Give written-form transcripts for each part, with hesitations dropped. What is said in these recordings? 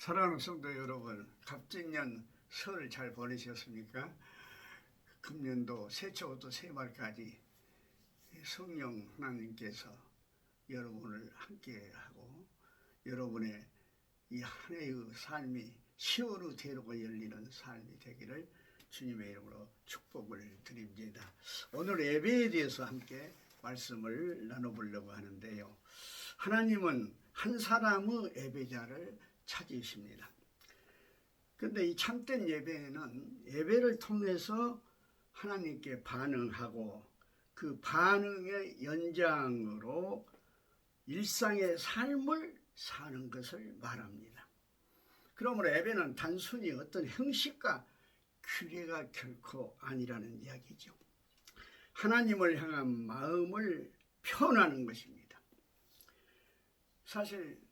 사랑하는 성도 여러분, 갑진년 설 잘 보내셨습니까? 금년도 새초부터 새말까지 성령 하나님께서 여러분을 함께하고 여러분의 이 한 해의 삶이 시온의 대로가 열리는 삶이 되기를 주님의 이름으로 축복을 드립니다. 오늘 예배에 대해서 함께 말씀을 나눠보려고 하는데요. 하나님은 한 사람의 예배자를 찾으십니다. 그런데 이 참된 예배는 예배를 통해서 하나님께 반응하고 그 반응의 연장으로 일상의 삶을 사는 것을 말합니다. 그러므로 예배는 단순히 어떤 형식과 규례가 결코 아니라는 이야기죠. 하나님을 향한 마음을 표현하는 것입니다. 사실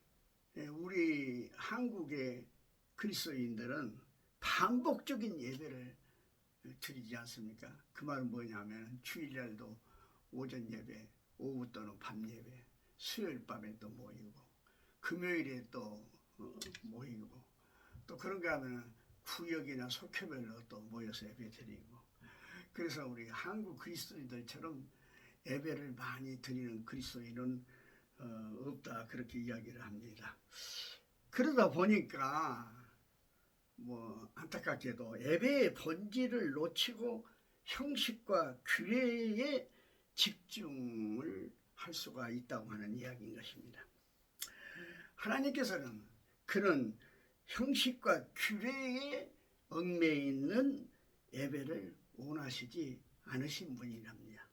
우리 한국의 그리스도인들은 반복적인 예배를 드리지 않습니까? 그 말은 뭐냐면 주일날도 오전 예배, 오후 또는 밤 예배, 수요일 밤에 또 모이고 금요일에 또 모이고 또 그런가 하면 구역이나 속회별로 또 모여서 예배 드리고, 그래서 우리 한국 그리스도인들처럼 예배를 많이 드리는 그리스도인은 없다, 그렇게 이야기를 합니다. 그러다 보니까 안타깝게도 예배의 본질을 놓치고 형식과 규례에 집중을 할 수가 있다고 하는 이야기인 것입니다. 하나님께서는 그런 형식과 규례에 얽매여 있는 예배를 원하시지 않으신 분이랍니다.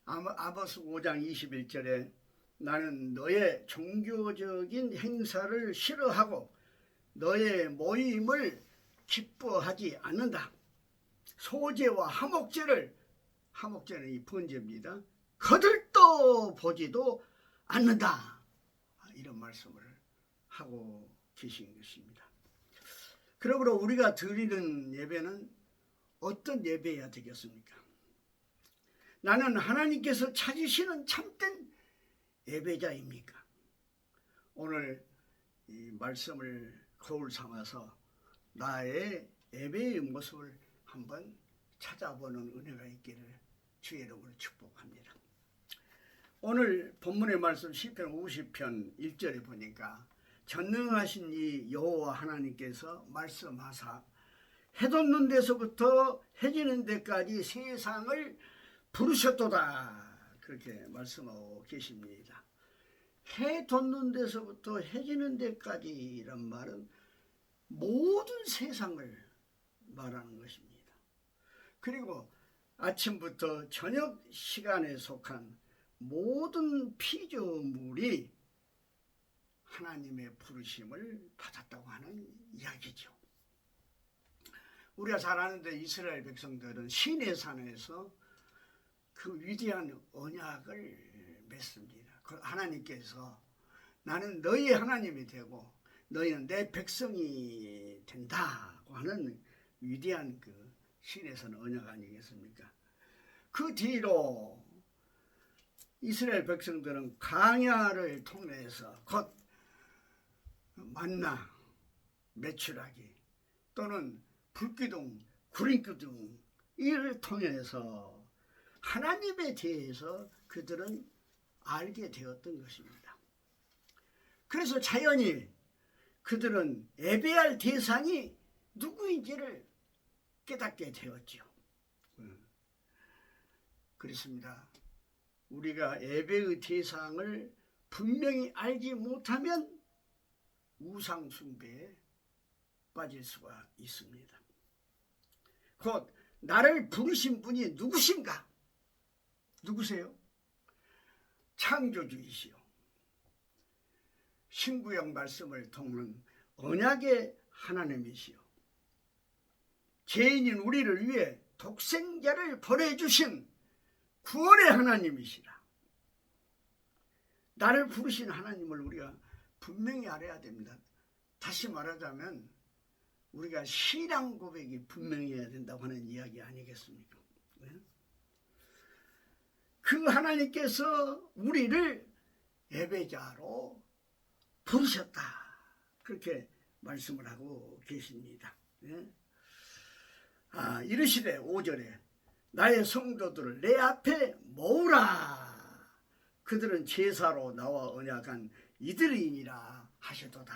아모스 5장 21절에 나는 너의 종교적인 행사를 싫어하고 너의 모임을 기뻐하지 않는다. 소제와 화목제는 이 번제입니다. 거들떠 보지도 않는다. 이런 말씀을 하고 계신 것입니다. 그러므로 우리가 드리는 예배는 어떤 예배여야 되겠습니까? 나는 하나님께서 찾으시는 참된 예배자입니까? 오늘 이 말씀을 거울 삼아서 나의 예배의 모습을 한번 찾아보는 은혜가 있기를 주의 이름으로 축복합니다. 오늘 본문의 말씀 시편 50편 1절에 보니까 전능하신 이 여호와 하나님께서 말씀하사 해 돋는 데서부터 해 지는 데까지 세상을 부르셨도다, 그렇게 말씀하고 계십니다. 해 돋는 데서부터 해 지는 데까지란 말은 모든 세상을 말하는 것입니다. 그리고 아침부터 저녁 시간에 속한 모든 피조물이 하나님의 부르심을 받았다고 하는 이야기죠. 우리가 잘 아는데 이스라엘 백성들은 시내산에서 그 위대한 언약을 맺습니다. 하나님께서 나는 너희의 하나님이 되고 너희는 내 백성이 된다고 하는 위대한 그 시내산 언약 아니겠습니까? 그 뒤로 이스라엘 백성들은 광야를 통해서 곧 만나, 메추라기 또는 불기둥, 구름기둥 이를 통해서 하나님에 대해서 그들은 알게 되었던 것입니다. 그래서 자연히 그들은 예배할 대상이 누구인지를 깨닫게 되었죠. 그렇습니다. 우리가 예배의 대상을 분명히 알지 못하면 우상 숭배에 빠질 수가 있습니다. 곧 나를 부르신 분이 누구신가? 누구세요? 창조주이시오. 신구약 말씀을 통한 언약의 하나님이시오. 죄인인 우리를 위해 독생자를 보내주신 구원의 하나님이시라. 나를 부르신 하나님을 우리가 분명히 알아야 됩니다. 다시 말하자면 우리가 신앙 고백이 분명히 해야 된다고 하는 이야기 아니겠습니까? 그 하나님께서 우리를 예배자로 부르셨다, 그렇게 말씀을 하고 계십니다. 예? 이르시되 5절에 나의 성도들을 내 앞에 모으라. 그들은 제사로 나와 언약한 이들이니라 하셔도다.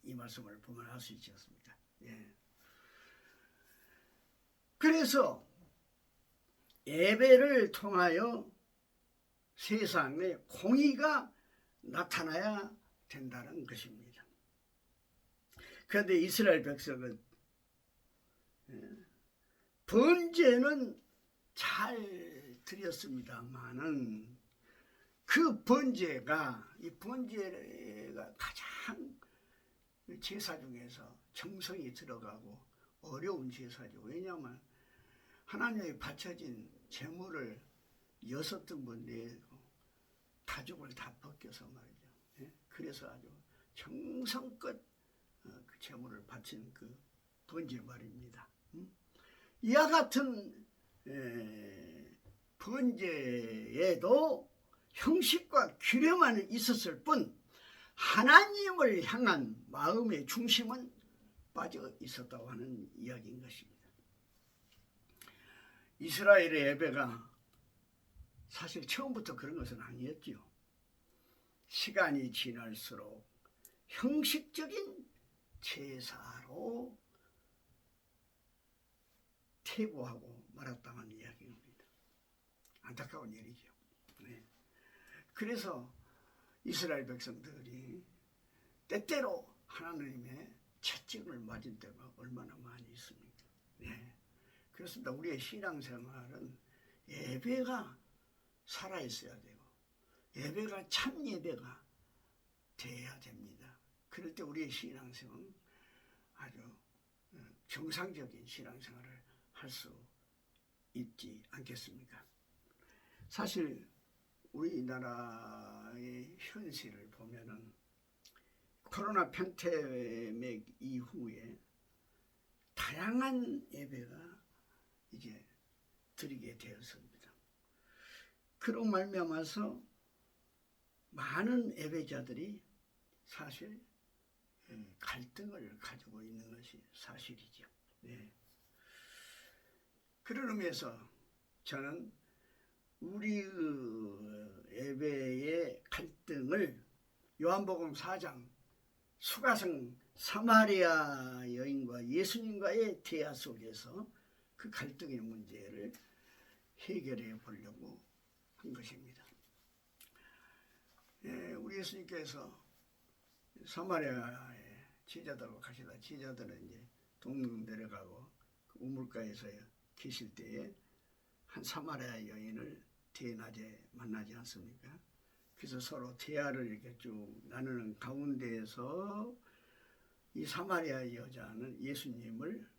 이 말씀을 보면 알 수 있지 않습니까? 예. 그래서 예배를 통하여 세상에 공의가 나타나야 된다는 것입니다. 그런데 이스라엘 백성은 번제는 잘 드렸습니다만은 그 번제가 가장 제사 중에서 정성이 들어가고 어려운 제사죠. 왜냐하면 하나님의 바쳐진 제물을 6등분 내고 가죽을 다 벗겨서 말이죠. 예? 그래서 아주 정성껏 그 제물을 바친 그 번제 말입니다. 이와 같은 번제에도 형식과 규례만 있었을 뿐 하나님을 향한 마음의 중심은 빠져 있었다고 하는 이야기인 것입니다. 이스라엘의 예배가 사실 처음부터 그런 것은 아니었지요. 시간이 지날수록 형식적인 제사로 퇴보하고 말았다는 이야기입니다. 안타까운 일이죠. 네. 그래서 이스라엘 백성들이 때때로 하나님의 채찍을 맞은 때가 얼마나 많이 있습니까? 네. 그렇습니다. 우리의 신앙생활은 예배가 살아있어야 되고 예배가 참 예배가 돼야 됩니다. 그럴 때 우리의 신앙생활은 아주 정상적인 신앙생활을 할 수 있지 않겠습니까? 사실 우리나라의 현실을 보면은 코로나 팬데믹 이후에 다양한 예배가 이제 드리게 되었습니다. 그로 말미암아서 많은 예배자들이 사실 갈등을 가지고 있는 것이 사실이죠. 네. 그런 의미에서 저는 우리의 예배의 갈등을 요한복음 4장 수가성 사마리아 여인과 예수님과의 대화 속에서 그 갈등의 문제를 해결해 보려고 한 것입니다. 우리 예수님께서 사마리아에 제자들과 가시다 제자들은 이제 동릉 내려가고 그 우물가에서 계실 때에 한 사마리아 여인을 대낮에 만나지 않습니까? 그래서 서로 대화를 이렇게 쭉 나누는 가운데에서 이 사마리아 여자는 예수님을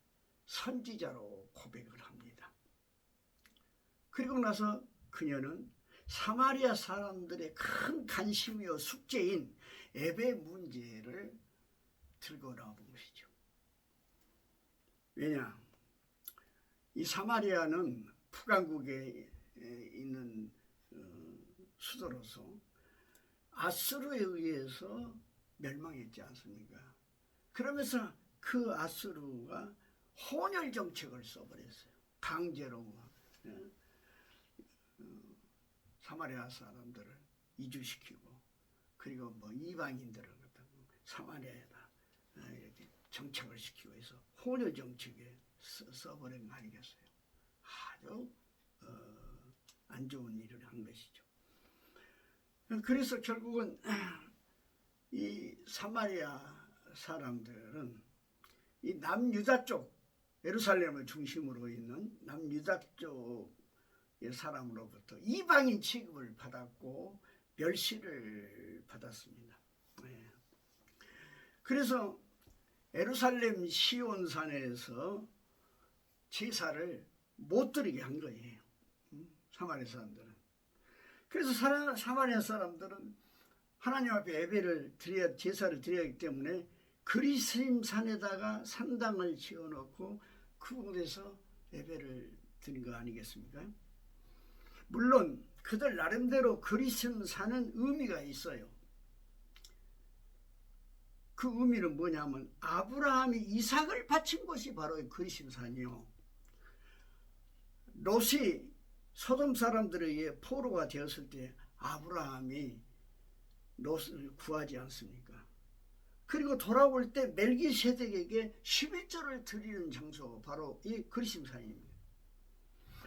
선지자로 고백을 합니다. 그리고 나서 그녀는 사마리아 사람들의 큰 관심이요 숙제인 예배 문제를 들고 나온 것이죠. 왜냐? 이 사마리아는 북왕국에 있는 수도로서 아수르에 의해서 멸망했지 않습니까? 그러면서 그 아수르가 혼혈 정책을 써버렸어요. 강제로 사마리아 사람들을 이주시키고 그리고 뭐 이방인들을 사마리아에다 이렇게 정책을 시키고 해서 혼혈 정책에 써버린 거 아니겠어요? 아주 안 좋은 일을 한 것이죠. 그래서 결국은 이 사마리아 사람들은 이 남유다 쪽 예루살렘을 중심으로 있는 남유다 쪽의 사람으로부터 이방인 취급을 받았고 멸시를 받았습니다. 그래서 예루살렘 시온산에서 제사를 못 드리게 한 거예요. 사마리아 사람들은. 그래서 사마리아 사람들은 하나님 앞에 예배를 드려야 제사를 드려야 하기 때문에 그리심 산에다가 산당을 지어놓고 그곳에서 예배를 드린 거 아니겠습니까? 물론 그들 나름대로 그리심 산은 의미가 있어요. 그 의미는 뭐냐면 아브라함이 이삭을 바친 곳이 바로 그리심산이요. 롯이 소돔 사람들에 의해 포로가 되었을 때 아브라함이 롯을 구하지 않습니까? 그리고 돌아올 때 멜기세덱에게 11조를 드리는 장소 바로 이 그리심산입니다.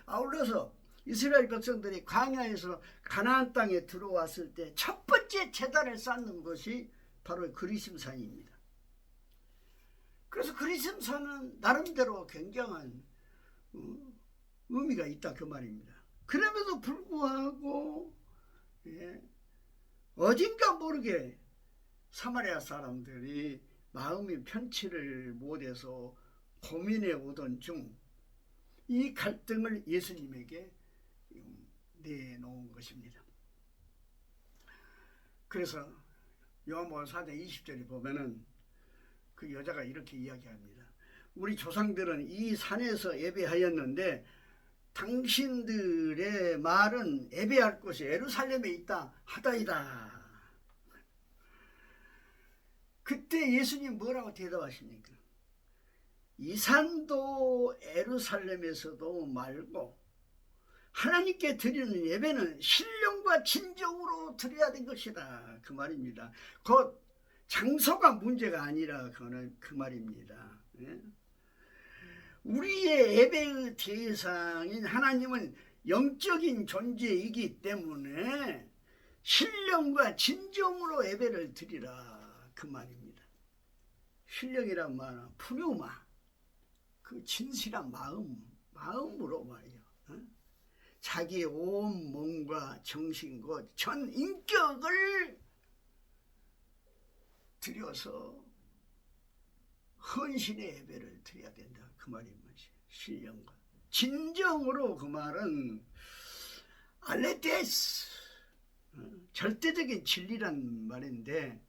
아울러서 이스라엘 백성들이 광야에서 가나안 땅에 들어왔을 때 첫 번째 제단을 쌓는 것이 바로 그리심산입니다. 그래서 그리심산은 나름대로 굉장한 의미가 있다 그 말입니다. 그럼에도 불구하고 어딘가 모르게 사마리아 사람들이 마음이 편치를 못해서 고민해 오던 중 이 갈등을 예수님에게 내놓은 것입니다. 그래서 요한복음 4장 20절에 보면은 그 여자가 이렇게 이야기합니다. 우리 조상들은 이 산에서 예배하였는데 당신들의 말은 예배할 곳이 예루살렘에 있다 하다이다. 그때 예수님 뭐라고 대답하십니까? 이 산도 예루살렘에서도 말고 하나님께 드리는 예배는 신령과 진정으로 드려야 될 것이다 그 말입니다. 곧 장소가 문제가 아니라 그 말입니다. 우리의 예배의 대상인 하나님은 영적인 존재이기 때문에 신령과 진정으로 예배를 드리라 그 말입니다. 신령이란 말은 푸뉴마, 그 진실한 마음으로 말이요. 자기의 온 몸과 정신 곧 전 인격을 들여서 헌신의 예배를 드려야 된다 그 말입니다. 신령과 진정으로 그 말은 알레테스 절대적인 진리란 말인데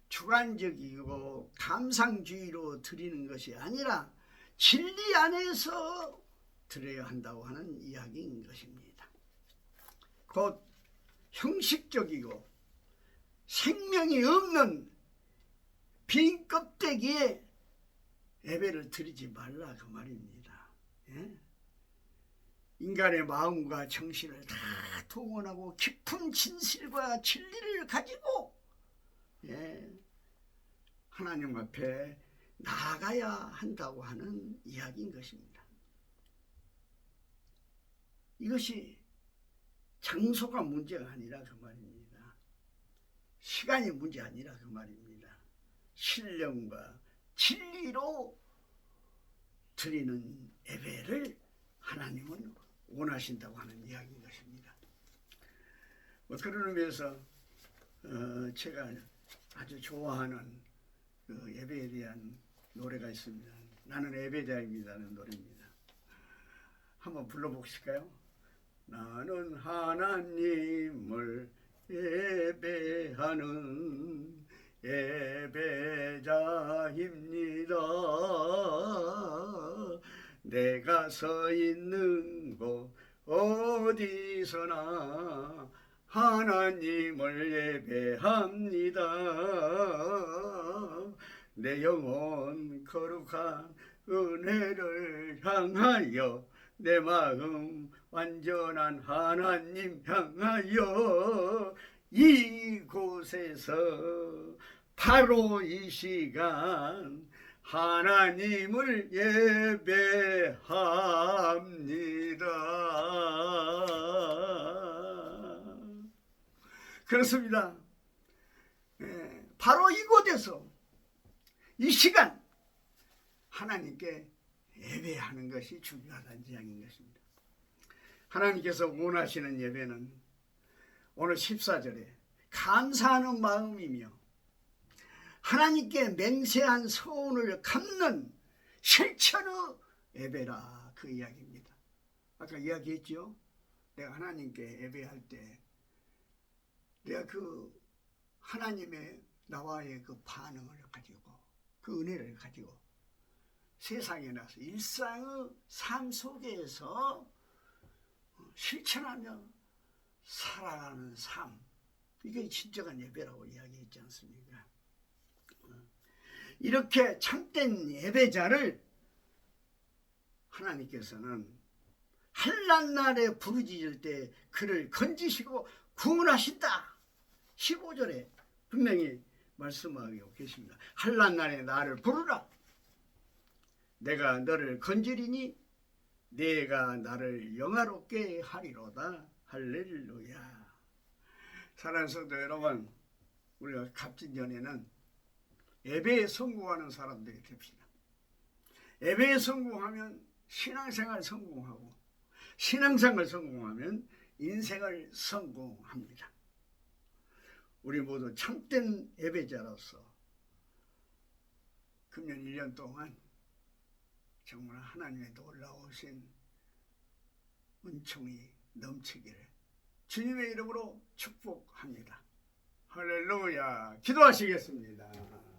주관적이고 감상주의로 드리는 것이 아니라 진리 안에서 드려야 한다고 하는 이야기인 것입니다. 곧 형식적이고 생명이 없는 빈 껍데기에 예배를 드리지 말라 그 말입니다. 인간의 마음과 정신을 다 동원하고 깊은 진실과 진리를 가지고 하나님 앞에 나아가야 한다고 하는 이야기인 것입니다. 이것이 장소가 문제가 아니라 그 말입니다. 시간이 문제 아니라 그 말입니다. 신령과 진리로 드리는 예배를 하나님은 원하신다고 하는 이야기인 것입니다. 그런 의미에서 제가 아주 좋아하는 그 예배에 대한 노래가 있습니다. 나는 예배자입니다는 노래입니다. 한번 불러보실까요? 나는 하나님을 예배하는 예배자입니다. 내가 서 있는 곳 어디서나 하나님을 예배합니다. 내 영혼 거룩한 은혜를 향하여 내 마음 완전한 하나님 향하여 이곳에서 바로 이 시간 하나님을 예배합니다. 그렇습니다. 바로 이곳에서 이 시간 하나님께 예배하는 것이 중요하다는 이야기인 것입니다. 하나님께서 원하시는 예배는 오늘 14절에 감사하는 마음이며 하나님께 맹세한 소원을 갚는 실천의 예배라 그 이야기입니다. 아까 이야기했죠. 내가 하나님께 예배할 때 내가 그 하나님의 나와의 그 반응을 가지고 그 은혜를 가지고 세상에 나서 일상의 삶 속에서 실천하며 살아가는 삶, 이게 진정한 예배라고 이야기했지 않습니까? 이렇게 참된 예배자를 하나님께서는 한란 날에 부르짖을 때 그를 건지시고 구원하신다. 15절에 분명히 말씀하고 계십니다. 한란 날에 나를 부르라. 내가 너를 건지리니 내가 나를 영화롭게 하리로다. 할렐루야. 사랑하는 성도 여러분, 우리가 갑진년에는 예배에 성공하는 사람들이 됩시다. 예배에 성공하면 신앙생활 성공하고, 신앙생활 성공하면 인생을 성공합니다. 우리 모두 참된 예배자로서 금년 1년 동안 정말 하나님의 놀라우신 은총이 넘치기를 주님의 이름으로 축복합니다. 할렐루야. 기도하시겠습니다.